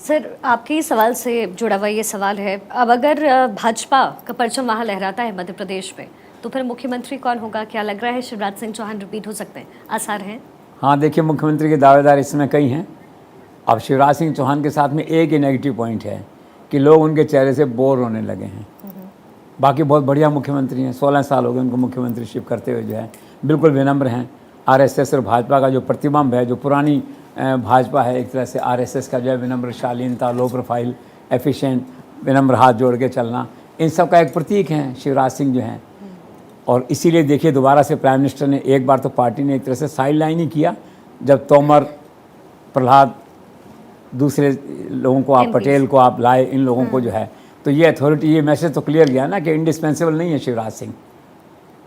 Sir, आपके ही सवाल से जुड़ा हुआ ये सवाल है, अब अगर भाजपा का परचम वहाँ लहराता है मध्य प्रदेश में, तो फिर मुख्यमंत्री कौन होगा? क्या लग रहा है शिवराज सिंह चौहान रिपीट हो सकते हैं? आसार हैं? हाँ, देखिए, मुख्यमंत्री के दावेदार इसमें कई हैं। अब शिवराज सिंह चौहान के साथ में एक ही नेगेटिव पॉइंट है कि लोग उनके चेहरे से बोर होने लगे हैं। बाकी बहुत बढ़िया मुख्यमंत्री हैं, 16 साल हो गए उनको मुख्यमंत्रीशिप करते हुए, जो है बिल्कुल विनम्र हैं। आरएसएस और भाजपा का जो प्रतिबिंब है, जो पुरानी भाजपा है, एक तरह से आरएसएस का जो है विनम्र, शालीनता, लो प्रोफाइल, एफिशिएंट, विनम्र, हाथ जोड़ के चलना, इन सब का एक प्रतीक हैं शिवराज सिंह जो हैं। और इसीलिए देखिए, दोबारा से प्राइम मिनिस्टर ने, एक बार तो पार्टी ने एक तरह से साइड लाइन ही किया जब तोमर, प्रहलाद, दूसरे लोगों को आप, पटेल को आप लाए, इन लोगों को जो है, तो ये अथॉरिटी, ये मैसेज तो क्लियर गया ना कि इंडिस्पेंसेबल नहीं है शिवराज सिंह।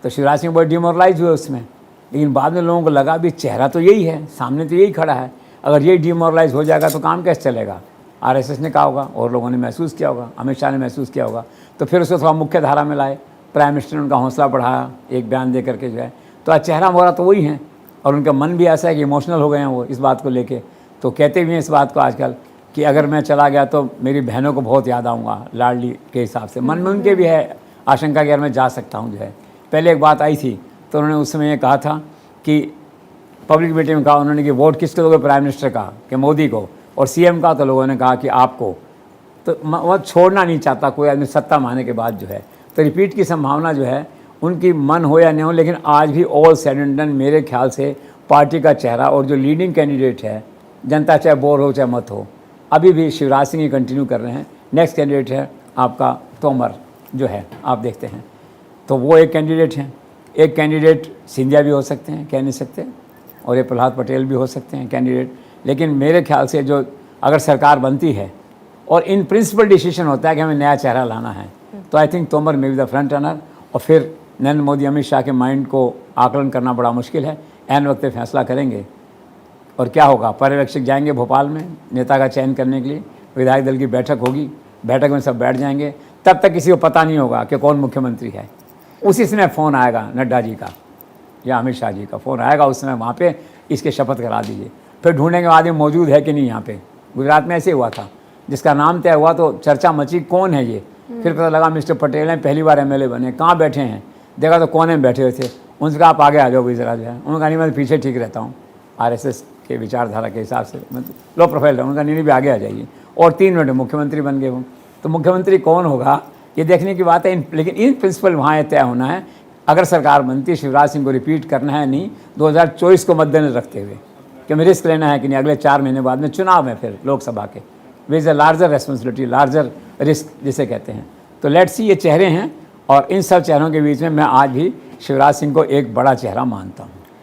तो शिवराज सिंह बहुत डिमोरलाइज हुए उसमें, लेकिन बाद में लोगों को लगा भी चेहरा तो यही है, सामने तो यही खड़ा है, अगर यही डिमोरलाइज हो जाएगा तो काम कैसे चलेगा? आरएसएस ने कहा होगा और लोगों ने महसूस किया होगा, अमित शाह ने महसूस किया होगा, तो फिर उसको थोड़ा मुख्य धारा में लाए। प्राइम मिनिस्टर ने उनका हौसला बढ़ाया एक बयान दे करके, जो है, तो आज चेहरा मोहरा तो वही है। और उनका मन भी ऐसा है कि इमोशनल हो गए हैं वो इस बात को लेके, तो कहते भी हैं इस बात को आजकल कि अगर मैं चला गया तो मेरी बहनों को बहुत याद आऊँगा, लाडली के हिसाब से। मन में उनके भी है आशंका कि अगर मैं जा सकता हूँ, जो है। पहले एक बात आई थी तो उन्होंने उस समय ये कहा था कि पब्लिक मीटिंग में कहा उन्होंने कि वोट किसको दोगे? प्राइम मिनिस्टर का कि मोदी को, और सीएम का तो लोगों ने कहा कि आपको। तो वह छोड़ना नहीं चाहता कोई आदमी सत्ता में आने के बाद, जो है। तो रिपीट की संभावना जो है उनकी मन हो या नहीं हो, लेकिन आज भी ऑल सेड एंड डन मेरे ख्याल से पार्टी का चेहरा और जो लीडिंग कैंडिडेट है, जनता चाहे बोर हो चाहे मत हो, अभी भी शिवराज सिंह ही कंटिन्यू कर रहे हैं। नेक्स्ट कैंडिडेट है आपका तोमर, जो है, आप देखते हैं, तो वो एक कैंडिडेट हैं। एक कैंडिडेट सिंधिया भी हो सकते हैं, कह नहीं सकते, और ये प्रहलाद पटेल भी हो सकते हैं कैंडिडेट। लेकिन मेरे ख्याल से जो अगर सरकार बनती है और इन प्रिंसिपल डिसीजन होता है कि हमें नया चेहरा लाना है, तो I think Tomar may be the front runner. और फिर नरेंद्र मोदी, अमित शाह के माइंड को आकलन करना बड़ा मुश्किल है, ऐन वक्त पे फैसला करेंगे। और क्या होगा? पर्यवेक्षक जाएंगे भोपाल में नेता का चयन करने के लिए, विधायक दल की बैठक होगी, बैठक में सब बैठ जाएंगे, तब तक किसी को पता नहीं होगा कि कौन मुख्यमंत्री है। उसी समय फ़ोन आएगा नड्डा जी का या अमित शाह जी का फ़ोन आएगा, उस समय वहाँ पे इसके शपथ करा दीजिए। फिर ढूंढेंगे आदमी मौजूद है कि नहीं यहाँ पे। गुजरात में ऐसे हुआ था, जिसका नाम तय हुआ तो चर्चा मची, कौन है ये? फिर पता लगा मिस्टर पटेल हैं, पहली बार एमएलए बने, कहाँ बैठे हैं? देखा तो कोने में बैठे हुए थे। उनसे कहा आप आगे आ जाओ गुजरात, जो है। उन्होंने कहा नहीं, मैं पीछे ठीक रहता हूँ, आरएसएस के विचारधारा के हिसाब से, मतलब लो प्रोफाइल है। उनका नहीं भी आगे आ जाइए, और 3 मिनट में मुख्यमंत्री बन गए वो। तो मुख्यमंत्री कौन होगा ये देखने की बात है, लेकिन इन प्रिंसिपल वहाँ तय होना है। अगर सरकार बनती है, शिवराज सिंह को रिपीट करना है नहीं, 2024 को मद्देनजर रखते हुए कि हमें रिस्क लेना है कि नहीं, अगले 4 महीने बाद में चुनाव है फिर लोकसभा के, which a larger responsibility, larger risk जिसे कहते हैं। तो लेट्स सी, ये चेहरे हैं, और इन सब चेहरों के बीच में मैं आज भी शिवराज सिंह को एक बड़ा चेहरा मानता हूँ।